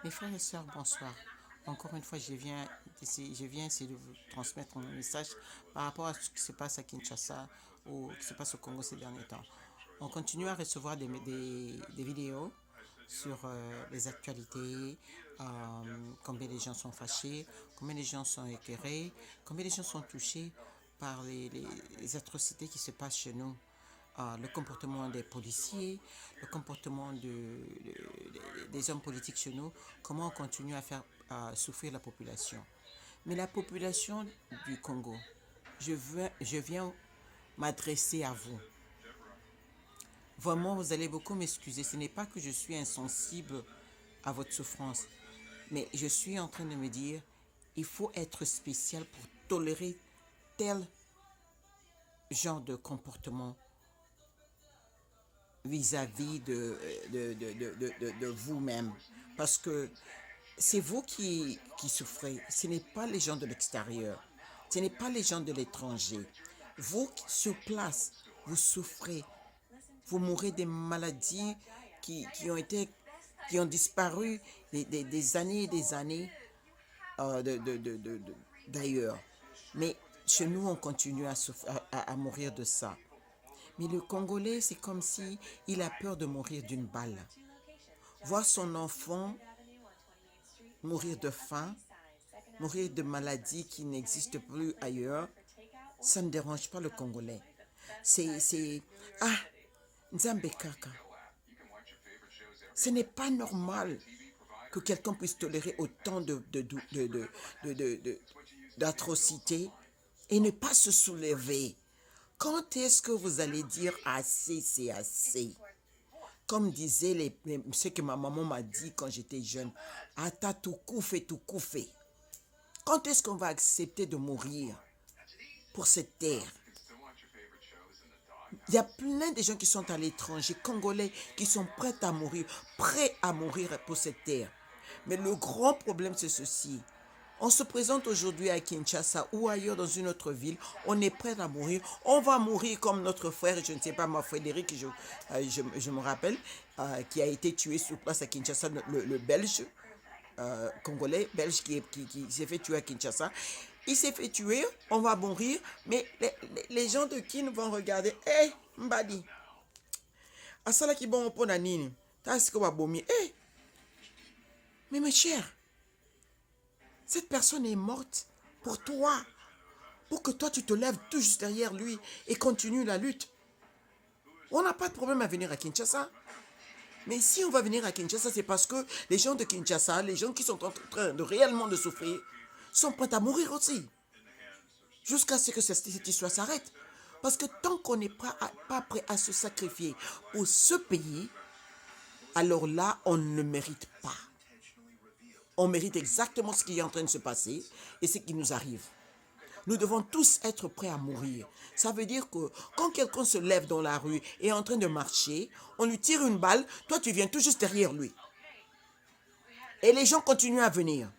Mes frères et sœurs, bonsoir. Encore une fois, je viens essayer de vous transmettre mon message par rapport à ce qui se passe à Kinshasa ou ce qui se passe au Congo ces derniers temps. On continue à recevoir des vidéos sur les actualités, combien les gens sont fâchés, combien les gens sont écœurés, combien les gens sont touchés par les atrocités qui se passent chez nous. Le comportement des policiers, le comportement des hommes politiques chez nous, comment on continue à faire souffrir la population. Mais la population du Congo, je viens m'adresser à vous. Vraiment, vous allez beaucoup m'excuser. Ce n'est pas que je suis insensible à votre souffrance, mais je suis en train de me dire, il faut être spécial pour tolérer tel genre de comportement vis-à-vis de vous-même. Parce que c'est vous qui souffrez, ce n'est pas les gens de l'extérieur, ce n'est pas les gens de l'étranger. Vous, sur place, vous souffrez, vous mourrez des maladies qui ont disparu des années et des années d'ailleurs. Mais chez nous, on continue à mourir de ça. Mais le Congolais, c'est comme si il a peur de mourir d'une balle. Voir son enfant mourir de faim, mourir de maladies qui n'existent plus ailleurs, ça ne dérange pas le Congolais. Ah, Nzambe Kaka. Ce n'est pas normal que quelqu'un puisse tolérer autant d'atrocités et ne pas se soulever. Quand est-ce que vous allez dire assez, c'est assez? Comme disait ce que ma maman m'a dit quand j'étais jeune, Ata tout koufe. Quand est-ce qu'on va accepter de mourir pour cette terre? Il y a plein de gens qui sont à l'étranger, Congolais, qui sont prêts à mourir pour cette terre. Mais le grand problème, c'est ceci. On se présente aujourd'hui à Kinshasa ou ailleurs dans une autre ville, on est prêt à mourir, on va mourir comme notre frère, je ne sais pas, moi Frédéric, je me rappelle, qui a été tué sur place à Kinshasa, le Belge, Congolais, Belge qui s'est fait tuer à Kinshasa. Il s'est fait tuer, on va mourir, mais les gens de Kin vont regarder, hé, Mbadi, asala ki bon pour nanini, t'as ce qu'on va vomir, hé, mais mes chers, cette personne est morte pour toi, pour que toi tu te lèves tout juste derrière lui et continues la lutte. On n'a pas de problème à venir à Kinshasa. Mais si on va venir à Kinshasa, c'est parce que les gens de Kinshasa, les gens qui sont en train de réellement de souffrir, sont prêts à mourir aussi. Jusqu'à ce que cette histoire s'arrête. Parce que tant qu'on n'est pas prêt à se sacrifier pour ce pays, alors là, on ne mérite pas. On mérite exactement ce qui est en train de se passer et ce qui nous arrive. Nous devons tous être prêts à mourir. Ça veut dire que quand quelqu'un se lève dans la rue et est en train de marcher, on lui tire une balle, toi tu viens tout juste derrière lui. Et les gens continuent à venir.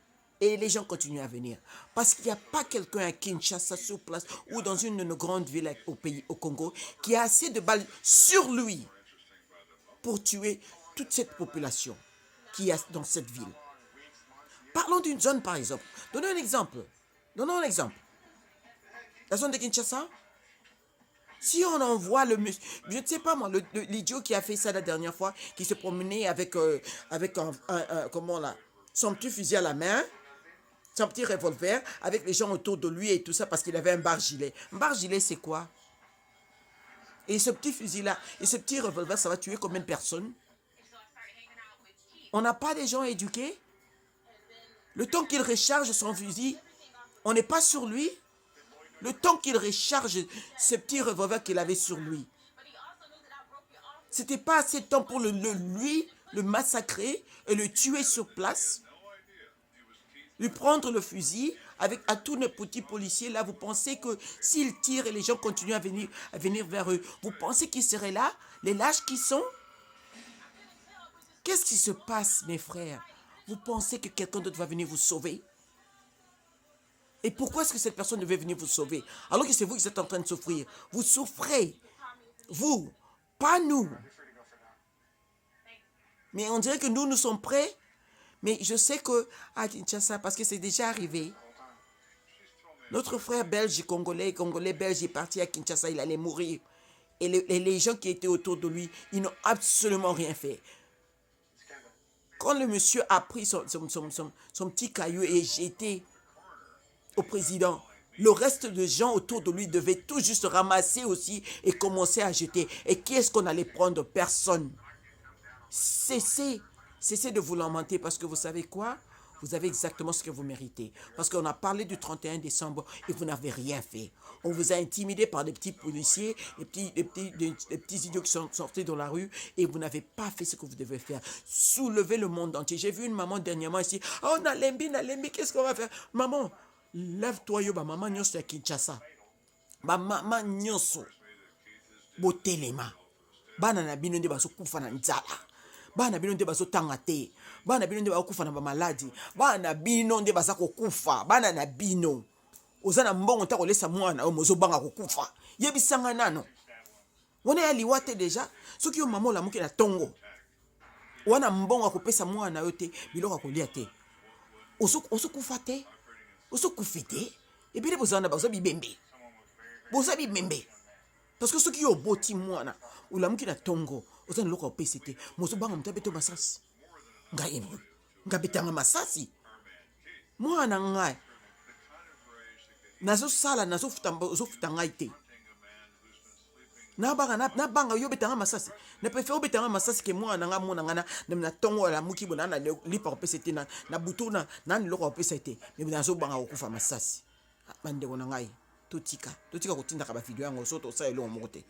Parce qu'il n'y a pas quelqu'un à Kinshasa sur place ou dans une de nos grandes villes au Congo qui a assez de balles sur lui pour tuer toute cette population qui est dans cette ville. Parlons d'une zone par exemple. Donnons un exemple. La zone de Kinshasa, si on envoie je ne sais pas moi, l'idiot qui a fait ça la dernière fois, qui se promenait avec comment là, son petit fusil à la main, son petit revolver, avec les gens autour de lui et tout ça, parce qu'il avait un bar-gilet. Un bar-gilet, c'est quoi? Et ce petit fusil-là, et ce petit revolver, ça va tuer combien de personnes? On n'a pas des gens éduqués? Le temps qu'il recharge son fusil, on n'est pas sur lui? Le temps qu'il recharge ce petit revolver qu'il avait sur lui. C'était pas assez de temps pour le massacrer et le tuer sur place. Lui prendre le fusil avec à tous nos petits policiers là. Vous pensez que s'ils tirent et les gens continuent à venir vers eux, vous pensez qu'ils seraient là, les lâches qui sont? Qu'est-ce qui se passe, mes frères? Vous pensez que quelqu'un d'autre va venir vous sauver? Et pourquoi est-ce que cette personne devait venir vous sauver? Alors que c'est vous qui êtes en train de souffrir. Vous souffrez. Vous, pas nous. Mais on dirait que nous sommes prêts. Mais je sais que à Kinshasa, parce que c'est déjà arrivé, notre frère belge, congolais belge est parti à Kinshasa, il allait mourir. Et les gens qui étaient autour de lui, ils n'ont absolument rien fait. Quand le monsieur a pris son petit caillou et jeté au président, le reste des gens autour de lui devaient tout juste ramasser aussi et commencer à jeter. Et qui est-ce qu'on allait prendre? Personne. Cessez de vous lamenter parce que vous savez quoi? Vous avez exactement ce que vous méritez. Parce qu'on a parlé du 31 décembre et vous n'avez rien fait. On vous a intimidé par des petits policiers, des petits idiots qui sont sortis dans la rue et vous n'avez pas fait ce que vous devez faire. Soulevez le monde entier. J'ai vu une maman dernièrement ici. Oh, Nalembi, qu'est-ce qu'on va faire? Maman, lève-toi, yo, maman, nyonso à Kinshasa. Maman, nyonso. Botelema. Bana na bino nde baso kufa na nzala. Bana bino nde baso tanga te. Bana bino nde bakufa na ba maladi. Bana bino nde baza kokufa. Bana na bino. Oza na mbongo ta kolesa mwana o mozo banga kokufa. Yebisanga nano. Wana ya liwate deja. Soki yo mama la muke na tongo. Wana mbongo akopesa mwana yo te, biloko akolia te. Oso kufa te. Oso kufite. Et puis bozana bazo bibembe. Boza bibembe. Parce que ceux qui ont boti mwana ou la muki na tongo oza na loko opesi te mozo banga mutabeto masasi ngai ngabetanga masasi mwana ngai nazo sala nazo futa ngai te na banga yo betanga masasi na préfère betanga masasi ke mwana nga mona ngana na tongo la muki bona na lipa opesi te na butu na loko opesi te mais nazo banga okufa masasi bande kona ngai totika kotindaka ba video yango so to sa elongo moko te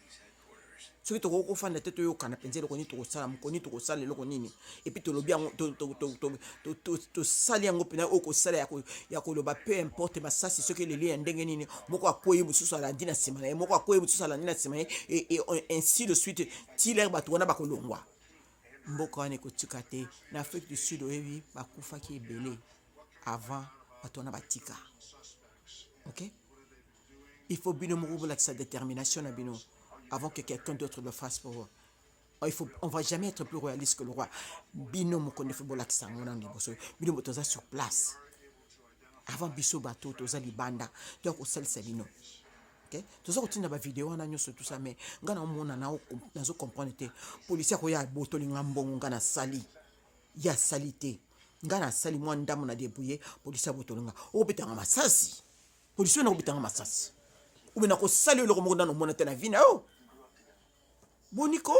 soki tokokofanda te toyokana mpenza eloko nini tokosala mokoni tokosala eloko nini epuis tolobi yango tosali yango mpena oyo kosala ya koloba peu importe masasi soki eleli ya ndenge nini moko akwei mosusu alandi na nsima na ye moko akwei mosusu alandi na nsima na ye et ainsi de suite tilere bato wana bakolongwa mboka wana ekotika te na Afrique du Sud oyebi bakufaki ebele avant bato wana batika. Ok? Il faut bino moko bolakisa détermination na bino avant que quelqu'un d'autre le fasse pour vous. On va jamais être plus royaliste que le roi. Bino moko ne faut bolakisa ngona liboso. Bino botoza sur place. Avant biso bato toza libanda. Donc osalisa bino. Ok? Toza kotinda ba vidéo wana nyoso tout ça mais ngana omona na zo comprendre te. Policier ko ya botoli ngambongo ngana sali. Ya salite. Ngana sali mwa ndamu na débrouiller policier botolinga. Obetanga masasi. Policier na obetanga masasi. Ou bien, on a salé le remords dans le monde de la vie. Boniko?